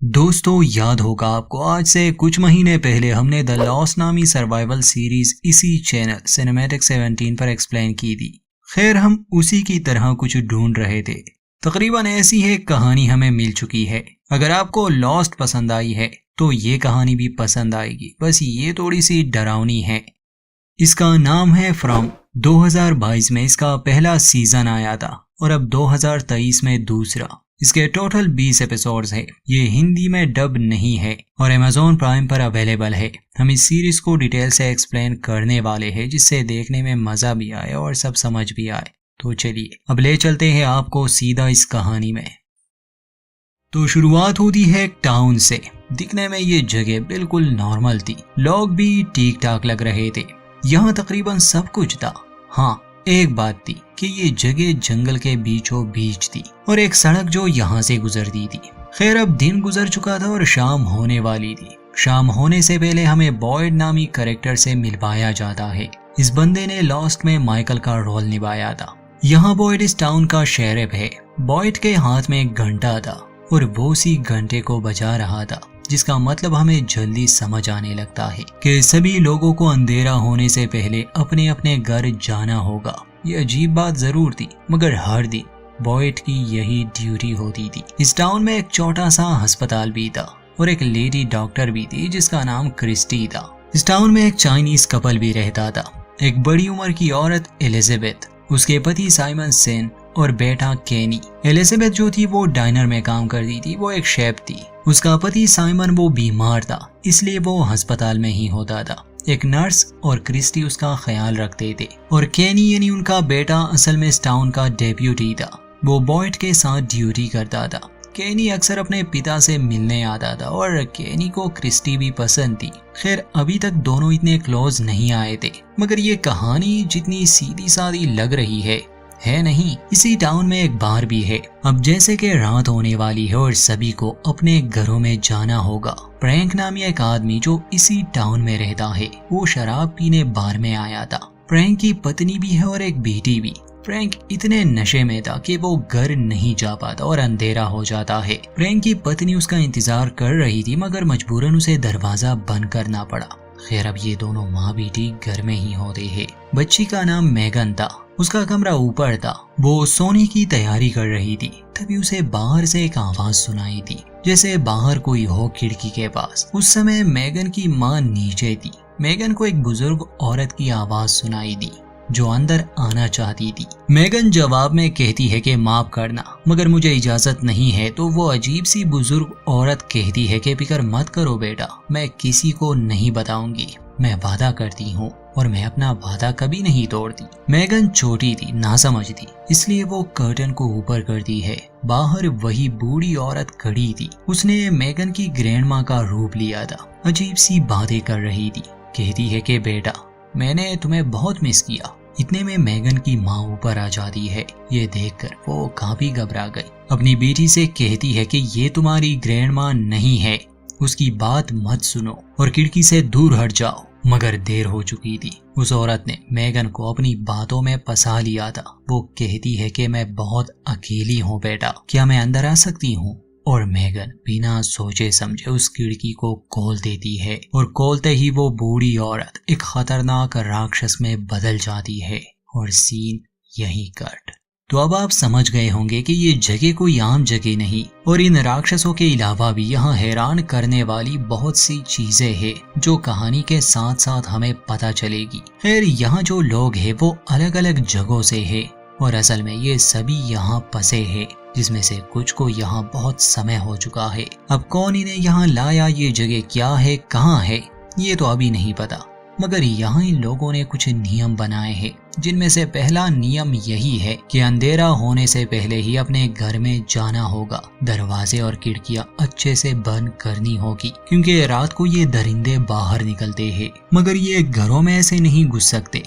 दोस्तों, याद होगा आपको आज से कुछ महीने पहले हमने द लॉस्ट नामी सर्वाइवल सीरीज इसी चैनल सिनेमैटिक 17 पर एक्सप्लेन की थी। खैर, हम उसी की तरह कुछ ढूंढ रहे थे। तकरीबन ऐसी है कहानी हमें मिल चुकी है। अगर आपको लॉस्ट पसंद आई है तो ये कहानी भी पसंद आएगी, बस ये थोड़ी सी डरावनी है। इसका नाम है फ्रॉम। 2022 में इसका पहला सीजन आया था और अब 2023 में दूसरा। इसके टोटल 20 एपिसोड्स है। ये हिंदी में डब नहीं है और अमेज़न प्राइम पर अवेलेबल है। हम इस सीरीज को डिटेल से एक्सप्लेन करने वाले हैं, जिससे देखने में मजा भी आए और सब समझ भी आए। तो चलिए अब ले चलते हैं आपको सीधा इस कहानी में। तो शुरुआत होती है एक टाउन से। दिखने में ये जगह बिल्कुल नॉर्मल थी, लोग भी ठीक ठाक लग रहे थे। यहाँ तकरीबन सब कुछ था। हाँ, एक बात थी कि ये जगह जंगल के बीचों बीच थी और एक सड़क जो यहाँ से गुजरती थी। खैर, अब दिन गुजर चुका था और शाम होने वाली थी। शाम होने से पहले हमें बॉयड नामी कैरेक्टर से मिलवाया जाता है। इस बंदे ने लॉस्ट में माइकल का रोल निभाया था। यहाँ बॉयड इस टाउन का शेरिफ है। बॉयड के हाथ में एक घंटा था और वो उसी घंटे को बजा रहा था, जिसका मतलब हमें जल्दी समझ आने लगता है कि सभी लोगों को अंधेरा होने से पहले अपने अपने घर जाना होगा। ये अजीब बात जरूर थी, मगर हर दिन बॉयड की यही ड्यूटी होती थी। इस टाउन में एक छोटा सा अस्पताल भी था और एक लेडी डॉक्टर भी थी जिसका नाम क्रिस्टी था। इस टाउन में एक चाइनीज कपल भी रहता था। एक बड़ी उम्र की औरत एलिजाबेथ, उसके पति साइमन सेन और बेटा केनी। एलिजाबेथ जो थी वो डाइनर में काम करती थी, वो एक शेफ थी। उसका पति साइमन वो बीमार था, इसलिए वो अस्पताल में ही होता था। एक नर्स और क्रिस्टी उसका ख्याल रखते थे और केनी यानी उनका बेटा असल में इस टाउन का डेप्यूटी था। वो बॉयड के साथ ड्यूटी करता था। केनी अक्सर अपने पिता से मिलने आता था और केनी को क्रिस्टी भी पसंद थी। खैर, अभी तक दोनों इतने क्लोज नहीं आए थे, मगर ये कहानी जितनी सीधी सादी लग रही है नहीं। इसी टाउन में एक बार भी है। अब जैसे कि रात होने वाली है और सभी को अपने घरों में जाना होगा। फ्रैंक नामी एक आदमी जो इसी टाउन में रहता है, वो शराब पीने बार में आया था। फ्रैंक की पत्नी भी है और एक बेटी भी। फ्रैंक इतने नशे में था कि वो घर नहीं जा पाता और अंधेरा हो जाता है। फ्रैंक की पत्नी उसका इंतजार कर रही थी, मगर मजबूरन उसे दरवाजा बंद करना पड़ा। खैर, अब ये दोनों माँ बेटी घर में ही होते हैं। बच्ची का नाम मेगन था। उसका कमरा ऊपर था। वो सोने की तैयारी कर रही थी, तभी उसे बाहर से एक आवाज सुनाई थी, जैसे बाहर कोई हो खिड़की के पास। उस समय मेगन की माँ नीचे थी। मेगन को एक बुजुर्ग औरत की आवाज सुनाई दी जो अंदर आना चाहती थी। मेगन जवाब में कहती है कि माफ करना, मगर मुझे इजाजत नहीं है। तो वो अजीब सी बुजुर्ग औरत कहती है कि फिक्र मत करो बेटा, मैं किसी को नहीं बताऊंगी। मैं वादा करती हूँ और मैं अपना वादा कभी नहीं तोड़ती। मेगन छोटी थी, नासमझ थी, इसलिए वो कर्टन को ऊपर करती है। बाहर वही बूढ़ी औरत खड़ी थी। उसने मेगन की ग्रैंडमा का रूप लिया था। अजीब सी बातें कर रही थी। कहती है कि बेटा, मैंने तुम्हें बहुत मिस किया। इतने में मेगन की माँ ऊपर आ जाती है। ये देखकर वो काफी घबरा गई। अपनी बेटी से कहती है कि ये तुम्हारी ग्रैंडमा नहीं है, उसकी बात मत सुनो और खिड़की से दूर हट जाओ। मगर देर हो चुकी थी। उस औरत ने मेगन को अपनी बातों में फंसा लिया था। वो कहती है कि मैं बहुत अकेली हूँ बेटा, क्या मैं अंदर आ सकती हूँ? और मेगन बिना सोचे समझे उस खिड़की को खोल देती है और खोलते ही वो बूढ़ी औरत एक खतरनाक राक्षस में बदल जाती है और सीन यही कट। तो अब आप समझ गए होंगे कि ये जगह कोई आम जगह नहीं और इन राक्षसों के अलावा भी यहाँ हैरान करने वाली बहुत सी चीजें हैं जो कहानी के साथ साथ हमें पता चलेगी। खैर, यहाँ जो लोग हैं वो अलग अलग जगहों से हैं और असल में ये सभी यहाँ फंसे हैं, जिसमें से कुछ को यहाँ बहुत समय हो चुका है। अब कौन इन्हें यहाँ लाया, ये जगह क्या है, कहाँ है, ये तो अभी नहीं पता। मगर यहाँ इन लोगों ने कुछ नियम बनाए हैं, जिनमें से पहला नियम यही है कि अंधेरा होने से पहले ही अपने घर में जाना होगा। दरवाजे और खिड़कियाँ अच्छे से बंद करनी होगी, क्योंकि रात को ये दरिंदे बाहर निकलते हैं। मगर ये घरों में ऐसे नहीं घुस सकते।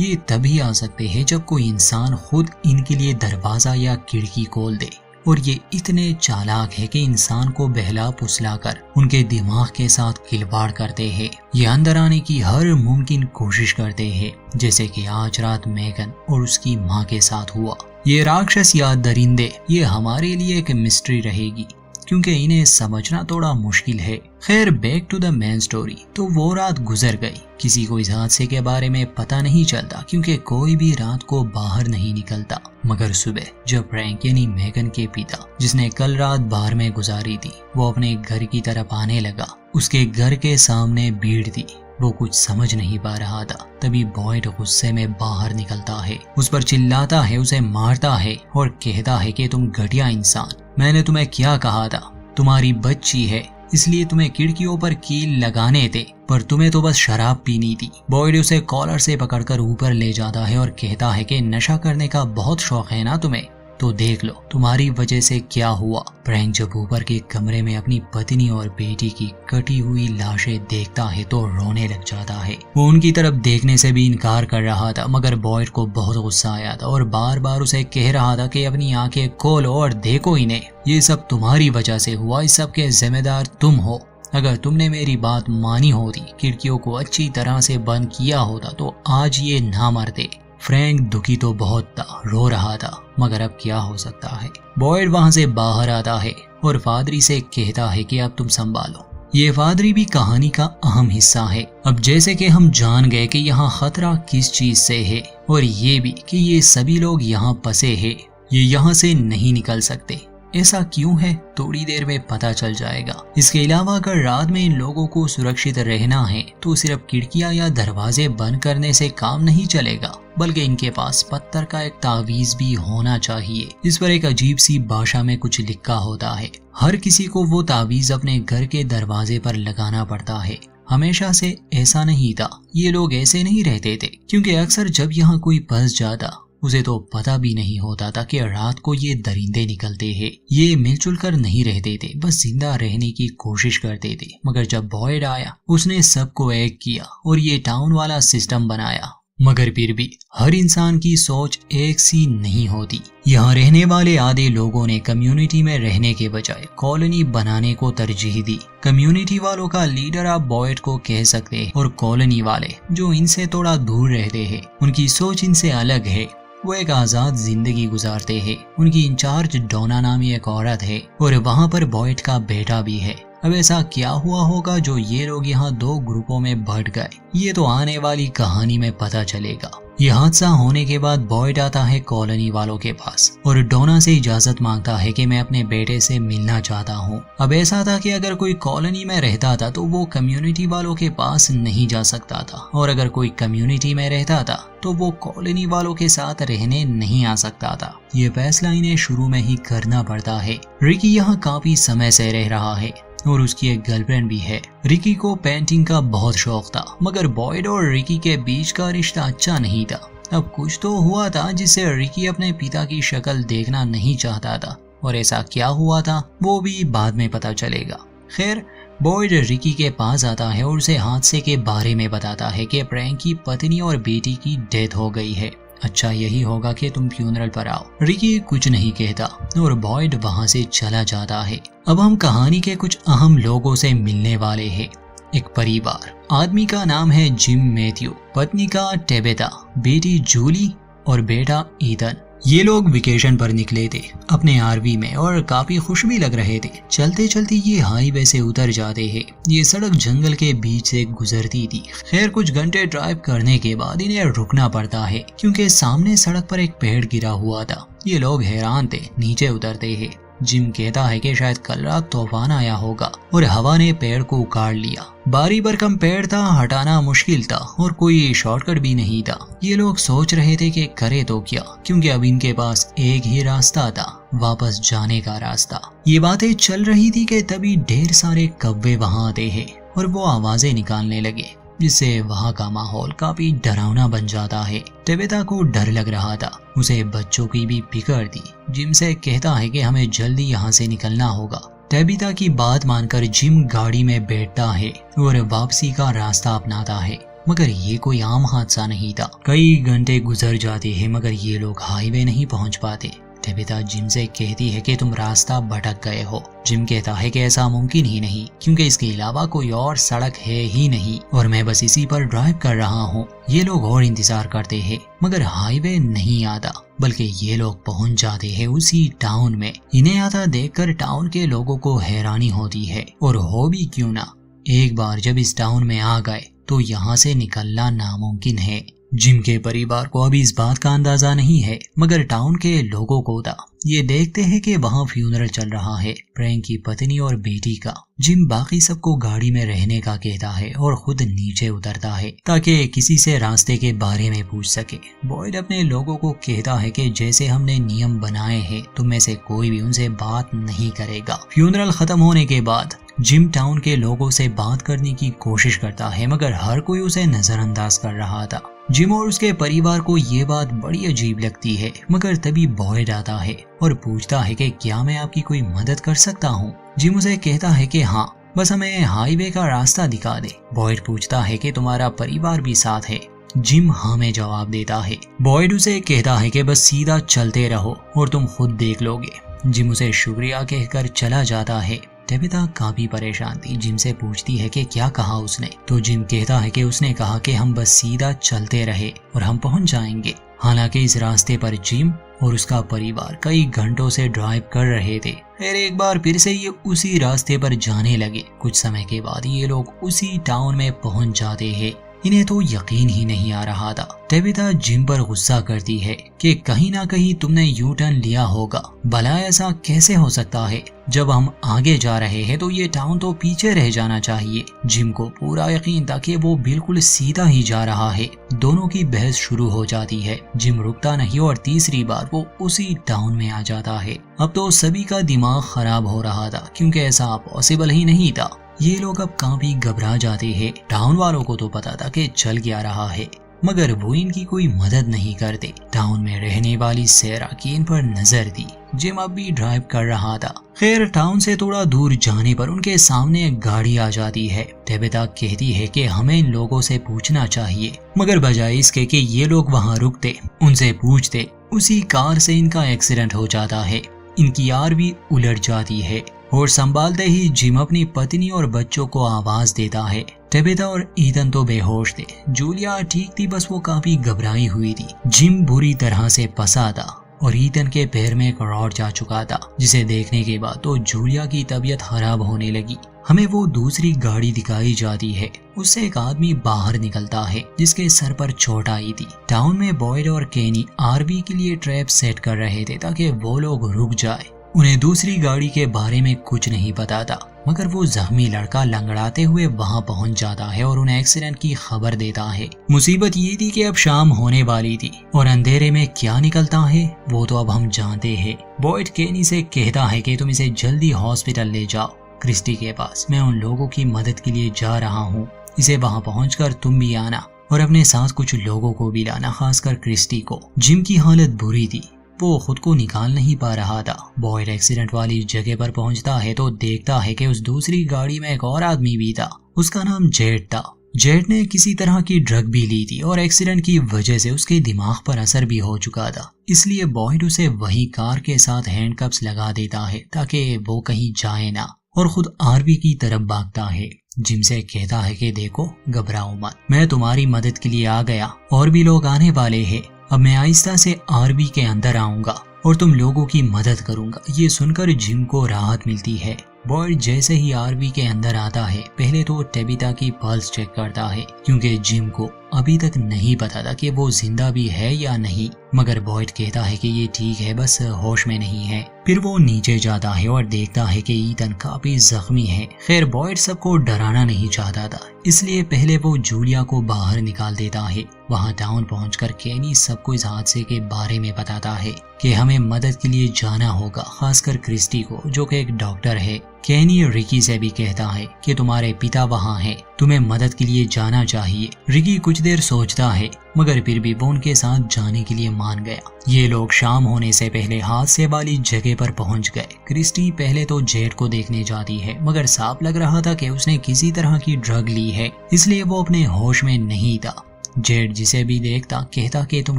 ये तभी आ सकते हैं जब कोई इंसान खुद इनके लिए दरवाजा या खिड़की खोल दे। और ये इतने चालाक है कि इंसान को बहला फुसलाकर उनके दिमाग के साथ खिलवाड़ करते हैं। ये अंदर आने की हर मुमकिन कोशिश करते हैं, जैसे कि आज रात मेगन और उसकी माँ के साथ हुआ। ये राक्षस या दरिंदे, ये हमारे लिए एक मिस्ट्री रहेगी। क्योंकि इन्हें समझना थोड़ा मुश्किल है। खैर back to the main story. तो वो रात गुजर गई। किसी को इस हादसे के बारे में पता नहीं चलता क्योंकि कोई भी रात को बाहर नहीं निकलता। मगर सुबह जब फ्रैंक यानी मेगन के पिता, जिसने कल रात बाहर में गुजारी थी, वो अपने घर की तरफ आने लगा, उसके घर के सामने भीड़ थी। वो कुछ समझ नहीं पा रहा था। तभी बॉयड गुस्से में बाहर निकलता है, उस पर चिल्लाता है, उसे मारता है और कहता है कि तुम घटिया इंसान, मैंने तुम्हें क्या कहा था, तुम्हारी बच्ची है इसलिए तुम्हें खिड़कियों पर कील लगाने थे, पर तुम्हें तो बस शराब पीनी थी। बॉयड उसे कॉलर से पकड़कर ऊपर ले जाता है और कहता है कि नशा करने का बहुत शौक है ना तुम्हें, तो देख लो तुम्हारी वजह से क्या हुआ। फ्रैंक जब ऊपर के कमरे में अपनी पत्नी और बेटी की कटी हुई लाशें देखता है तो रोने लग जाता है। वो उनकी तरफ देखने से भी इनकार कर रहा था, मगर बॉयड को बहुत गुस्सा आया था और बार बार उसे कह रहा था कि अपनी आंखें खोलो और देखो इन्हें, ये सब तुम्हारी वजह से हुआ, इस सब के जिम्मेदार तुम हो। अगर तुमने मेरी बात मानी होती, खिड़कियों को अच्छी तरह से बंद किया होता, तो आज ये ना मरते। फ्रैंक दुखी तो बहुत था, रो रहा था, मगर अब क्या हो सकता है। बॉयड वहां से बाहर आता है और फादरी से कहता है कि अब तुम संभालो। ये फादरी भी कहानी का अहम हिस्सा है। अब जैसे कि हम जान गए कि यहाँ खतरा किस चीज से है और ये भी कि ये सभी लोग यहाँ फंसे हैं, ये यहाँ से नहीं निकल सकते। ऐसा क्यों है थोड़ी देर में पता चल जाएगा। इसके अलावा अगर रात में इन लोगों को सुरक्षित रहना है तो सिर्फ खिड़कियां या दरवाजे बंद करने से काम नहीं चलेगा, बल्कि इनके पास पत्थर का एक तावीज भी होना चाहिए। इस पर एक अजीब सी भाषा में कुछ लिखा होता है। हर किसी को वो तावीज अपने घर के दरवाजे पर लगाना पड़ता है। हमेशा से ऐसा नहीं था, ये लोग ऐसे नहीं रहते थे, क्योंकि अक्सर जब यहाँ कोई फंस जाता उसे तो पता भी नहीं होता था कि रात को ये दरिंदे निकलते हैं। ये मिलजुल कर नहीं रहते थे, बस जिंदा रहने की कोशिश करते थे। मगर जब बॉयड आया उसने सबको एक किया और ये टाउन वाला सिस्टम बनाया। मगर फिर भी हर इंसान की सोच एक सी नहीं होती। यहाँ रहने वाले आधे लोगों ने कम्युनिटी में रहने के बजाय कॉलोनी बनाने को तरजीह दी। कम्युनिटी वालों का लीडर आप बॉयड को कह सकते हैं और कॉलोनी वाले जो इनसे थोड़ा दूर रहते हैं, उनकी सोच इनसे अलग है। वो एक आजाद जिंदगी गुजारते हैं। उनकी इंचार्ज डोना नामी एक औरत है और वहाँ पर बॉयड का बेटा भी है। अब ऐसा क्या हुआ होगा जो ये लोग यहाँ दो ग्रुपों में बंट गए, ये तो आने वाली कहानी में पता चलेगा। ये हादसा होने के बाद बॉयड आता है कॉलोनी वालों के पास और डोना से इजाजत मांगता है कि मैं अपने बेटे से मिलना चाहता हूँ। अब ऐसा था कि अगर कोई कॉलोनी में रहता था तो वो कम्युनिटी वालों के पास नहीं जा सकता था, और अगर कोई कम्युनिटी में रहता था तो वो कॉलोनी वालों के साथ रहने नहीं आ सकता था। ये फैसला इन्हें शुरू में ही करना पड़ता है। रिकी यहाँ काफी समय से रह रहा है और उसकी एक गर्लफ्रेंड भी है। रिकी को पेंटिंग का बहुत शौक था, मगर बॉयड और रिकी के बीच का रिश्ता अच्छा नहीं था। अब कुछ तो हुआ था जिससे रिकी अपने पिता की शक्ल देखना नहीं चाहता था, और ऐसा क्या हुआ था वो भी बाद में पता चलेगा। खैर बॉयड रिकी के पास आता है और उसे हादसे के बारे में बताता है कि फ्रैंक की पत्नी और बेटी की डेथ हो गई है। अच्छा यही होगा कि तुम फ्यूनरल पर आओ। रिकी कुछ नहीं कहता और बॉयड वहां से चला जाता है। अब हम कहानी के कुछ अहम लोगों से मिलने वाले हैं। एक परिवार, आदमी का नाम है जिम मैथ्यू, पत्नी का टेबेता, बेटी जूली और बेटा ईथन। ये लोग वेकेशन पर निकले थे अपने आरवी में और काफी खुश भी लग रहे थे। चलते चलते ये हाईवे से उतर जाते हैं। ये सड़क जंगल के बीच से गुजरती थी। खैर कुछ घंटे ड्राइव करने के बाद इन्हें रुकना पड़ता है क्योंकि सामने सड़क पर एक पेड़ गिरा हुआ था। ये लोग हैरान थे, नीचे उतरते हैं। जिम कहता है कि शायद कल रात तूफान आया होगा और हवा ने पेड़ को उखाड़ लिया। बारी भरकम पेड़ था, हटाना मुश्किल था और कोई शॉर्टकट भी नहीं था। ये लोग सोच रहे थे कि करे तो क्या, क्योंकि अब इनके पास एक ही रास्ता था, वापस जाने का रास्ता। ये बातें चल रही थी कि तभी ढेर सारे कौवे वहां आते हैं और वो आवाजें निकालने लगे, जिससे वहाँ का माहौल काफी डरावना बन जाता है। टेबेता को डर लग रहा था, उसे बच्चों की भी फिक्र थी। जिम से कहता है कि हमें जल्दी यहाँ से निकलना होगा। टेबेता की बात मानकर जिम गाड़ी में बैठता है और वापसी का रास्ता अपनाता है। मगर ये कोई आम हादसा नहीं था। कई घंटे गुजर जाते हैं मगर ये लोग हाईवे नहीं पहुँच पाते। टेबेता जिम से कहती है कि तुम रास्ता भटक गए हो। जिम कहता है कि ऐसा मुमकिन ही नहीं, क्योंकि इसके अलावा कोई और सड़क है ही नहीं और मैं बस इसी पर ड्राइव कर रहा हूँ। ये लोग और इंतजार करते हैं मगर हाईवे नहीं आता। बल्कि ये लोग पहुंच जाते हैं उसी टाउन में। इन्हें आता देखकर टाउन के लोगों को हैरानी होती है, और हो भी क्यों ना, एक बार जब इस टाउन में आ गए तो यहाँ से निकलना नामुमकिन है। जिम के परिवार को अभी इस बात का अंदाजा नहीं है, मगर टाउन के लोगों को था। ये देखते हैं कि वहाँ फ्यूनरल चल रहा है फ्रैंक की पत्नी और बेटी का। जिम बाकी सबको गाड़ी में रहने का कहता है और खुद नीचे उतरता है ताकि किसी से रास्ते के बारे में पूछ सके। बॉयड अपने लोगों को कहता है कि जैसे हमने नियम बनाए हैं, तुम में से कोई भी उनसे बात नहीं करेगा। फ्यूनरल खत्म होने के बाद जिम टाउन के लोगों से बात करने की कोशिश करता है, मगर हर कोई उसे नजरअंदाज कर रहा था। जिम और उसके परिवार को ये बात बड़ी अजीब लगती है, मगर तभी बॉयड आता है और पूछता है कि क्या मैं आपकी कोई मदद कर सकता हूँ। जिम उसे कहता है कि हाँ, बस हमें हाईवे का रास्ता दिखा दे। बॉयड पूछता है कि तुम्हारा परिवार भी साथ है। जिम हाँ में जवाब देता है। बॉयड उसे कहता है कि बस सीधा चलते रहो और तुम खुद देख लोगे। जिम उसे शुक्रिया कहकर चला जाता है। टेबिथा काफी परेशान थी। जिम से पूछती है कि क्या कहा उसने, तो जिम कहता है कि उसने कहा कि हम बस सीधा चलते रहे और हम पहुंच जाएंगे। हालांकि इस रास्ते पर जिम और उसका परिवार कई घंटों से ड्राइव कर रहे थे। फिर एक बार फिर से ये उसी रास्ते पर जाने लगे। कुछ समय के बाद ये लोग उसी टाउन में पहुंच जाते हैं। इन्हें तो यकीन ही नहीं आ रहा था। टेबिथा जिम पर गुस्सा करती है कि कहीं ना कहीं तुमने यू टर्न लिया होगा। भला ऐसा कैसे हो सकता है? जब हम आगे जा रहे हैं तो ये टाउन तो पीछे रह जाना चाहिए। जिम को पूरा यकीन था कि वो बिल्कुल सीधा ही जा रहा है। दोनों की बहस शुरू हो जाती है। जिम रुकता नहीं और तीसरी बार वो उसी टाउन में आ जाता है। अब तो सभी का दिमाग खराब हो रहा था, क्योंकि ऐसा पॉसिबल ही नहीं था। ये लोग अब काफी घबरा जाते हैं। टाउन वालों को तो पता था कि चल क्या रहा है, मगर वो इनकी कोई मदद नहीं करते। टाउन में रहने वाली सेरा की इन पर नजर थी। जिम अब भी ड्राइव कर रहा था। खैर, टाउन से थोड़ा दूर जाने पर उनके सामने एक गाड़ी आ जाती है। टेबिथा कहती है कि हमें इन लोगों से पूछना चाहिए, मगर बजाय इसके कि ये लोग वहाँ रुकते, उनसे पूछते, उसी कार से इनका एक्सीडेंट हो जाता है। इनकी कार भी उलट जाती है और संभालते ही जिम अपनी पत्नी और बच्चों को आवाज देता है। टेबिथा और ईथन तो बेहोश थे। जूलिया ठीक थी, बस वो काफी घबराई हुई थी। जिम बुरी तरह से फंसा था और ईथन के पैर में एक रॉड जा चुका था, जिसे देखने के बाद तो जूलिया की तबीयत खराब होने लगी। हमें वो दूसरी गाड़ी दिखाई जाती है। उससे एक आदमी बाहर निकलता है जिसके सर पर चोट आई थी। टाउन में बॉयड और केनी आरवी के लिए ट्रैप सेट कर रहे थे ताकि वो लोग रुक जाए। उन्हें दूसरी गाड़ी के बारे में कुछ नहीं पता था, मगर वो जख्मी लड़का लंगड़ाते हुए वहां पहुंच जाता है और उन्हें एक्सीडेंट की खबर देता है। मुसीबत ये थी कि अब शाम होने वाली थी और अंधेरे में क्या निकलता है वो तो अब हम जानते हैं। बॉयड केनी से कहता है कि तुम इसे जल्दी हॉस्पिटल ले जाओ, क्रिस्टी के पास। मैं उन लोगों की मदद के लिए जा रहा हूँ। इसे वहाँ पहुँचकर तुम भी आना और अपने साथ कुछ लोगों को भी लाना, खासकर क्रिस्टी को। जिम की हालत बुरी थी, वो खुद को निकाल नहीं पा रहा था। बॉयड एक्सीडेंट वाली जगह पर पहुंचता है तो देखता है कि उस दूसरी गाड़ी में एक और आदमी भी था। उसका नाम जेड था। जेड ने किसी तरह की ड्रग भी ली थी और एक्सीडेंट की वजह से उसके दिमाग पर असर भी हो चुका था। इसलिए बॉयड उसे वही कार के साथ हैंडकप्स लगा देता है ताकि वो कहीं जाए ना, और खुद आरवी की तरफ भागता है। जिम से कहता है कि देखो, घबराओ मत, मैं तुम्हारी मदद के लिए आ गया। और भी लोग आने वाले हैं। अब मैं आहिस्ता से आरवी के अंदर आऊंगा और तुम लोगों की मदद करूंगा। ये सुनकर जिम को राहत मिलती है। बॉयड जैसे ही आरवी के अंदर आता है, पहले तो टेबिथा की पल्स चेक करता है, क्योंकि जिम को अभी तक नहीं पता था कि वो जिंदा भी है या नहीं। मगर बॉयड कहता है कि ये ठीक है, बस होश में नहीं है। फिर वो नीचे जाता है और देखता है कि ईथन काफी जख्मी है। खैर, बॉयड सबको डराना नहीं चाहता था, इसलिए पहले वो जूलिया को बाहर निकाल देता है। वहाँ टाउन पहुंचकर केनी सबको इस हादसे के बारे में बताता है कि हमें मदद के लिए जाना होगा, खासकर क्रिस्टी को, जो कि एक डॉक्टर है। केनी रिकी से भी कहता है कि तुम्हारे पिता वहाँ हैं, तुम्हें मदद के लिए जाना चाहिए। रिकी कुछ देर सोचता है, मगर फिर भी वो उनके साथ जाने के लिए मान गया। ये लोग शाम होने से पहले हादसे वाली जगह पर पहुंच गए। क्रिस्टी पहले तो जेड को देखने जाती है, मगर साफ लग रहा था कि उसने किसी तरह की ड्रग ली है, इसलिए वो अपने होश में नहीं था। जेड जिसे भी देखता कहता कि तुम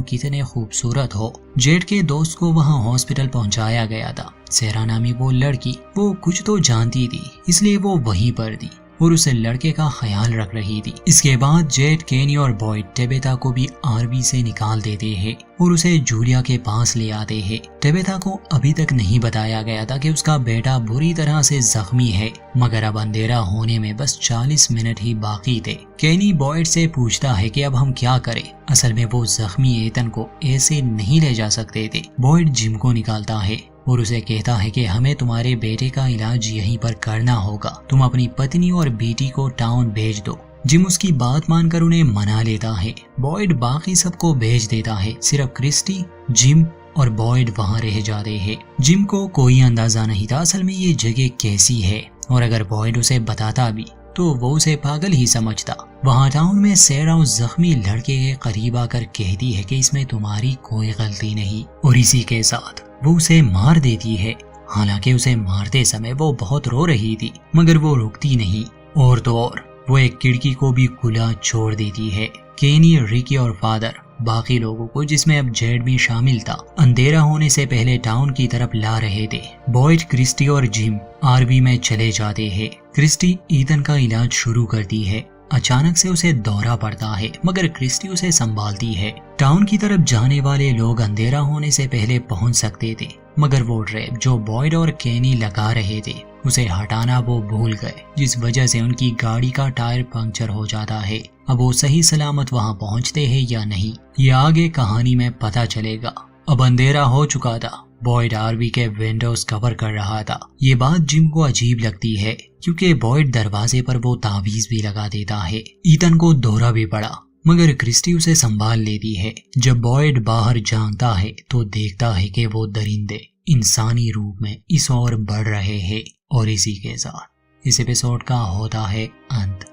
कितने खूबसूरत हो। जेड के दोस्त को वहाँ हॉस्पिटल पहुँचाया गया था। सेरा नामी वो लड़की, वो कुछ तो जानती थी, इसलिए वो वहीं पर थी। और उसे लड़के का ख्याल रख रही थी। इसके बाद जेड, केनी और बॉयड टेबेथा को भी आरवी से निकाल देते हैं और उसे जूलिया के पास ले आते हैं। टेबेथा को अभी तक नहीं बताया गया था कि उसका बेटा बुरी तरह से जख्मी है, मगर अब अंधेरा होने में बस 40 मिनट ही बाकी थे। केनी बॉयड से पूछता है कि अब हम क्या करें। असल में वो जख्मी एतन को ऐसे नहीं ले जा सकते थे। बॉयड जिम को निकालता है और उसे कहता है कि हमें तुम्हारे बेटे का इलाज यहीं पर करना होगा, तुम अपनी पत्नी और बेटी को टाउन भेज दो। जिम उसकी बात मानकर उन्हें मना लेता है। बॉयड बाकी सबको भेज देता है, सिर्फ क्रिस्टी, जिम और बॉयड वहाँ रह जाते हैं। जिम को कोई अंदाजा नहीं था असल में ये जगह कैसी है, और अगर बॉयड उसे बताता भी तो वो उसे पागल ही समझता। वहाँ टाउन में सेरा उस जख्मी लड़के के करीब आकर कहती है कि इसमें तुम्हारी कोई गलती नहीं, और इसी के साथ वो उसे मार देती है। हालांकि उसे मारते समय वो बहुत रो रही थी, मगर वो रुकती नहीं। और तो और वो एक खिड़की को भी खुला छोड़ देती है। केनी, रिकी और फादर बाकी लोगों को, जिसमें अब जेड भी शामिल था, अंधेरा होने से पहले टाउन की तरफ ला रहे थे। बॉयड, क्रिस्टी और जिम आरवी में चले जाते हैं। क्रिस्टी ईथन का इलाज शुरू करती है। अचानक से उसे दौरा पड़ता है, मगर क्रिस्टी उसे संभालती है। टाउन की तरफ जाने वाले लोग अंधेरा होने से पहले पहुंच सकते थे, मगर वो ट्रैप जो बॉयड और केनी लगा रहे थे उसे हटाना वो भूल गए, जिस वजह से उनकी गाड़ी का टायर पंक्चर हो जाता है। अब वो सही सलामत वहां पहुंचते हैं या नहीं, ये आगे कहानी में पता चलेगा। अब अंधेरा हो चुका था। बॉयड आरवी के विंडोज कवर कर रहा था। ये बात जिम को अजीब लगती है, क्योंकि बॉयड दरवाजे पर वो तावीज भी लगा देता है। ईथन को दौरा भी पड़ा, मगर क्रिस्टी उसे संभाल लेती है। जब बॉयड बाहर झांकता है तो देखता है कि वो दरिंदे इंसानी रूप में इस ओर बढ़ रहे हैं, और इसी के साथ इस एपिसोड का होता है अंत।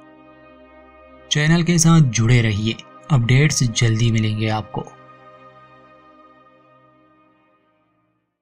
चैनल के साथ जुड़े रहिए, अपडेट्स जल्दी मिलेंगे आपको।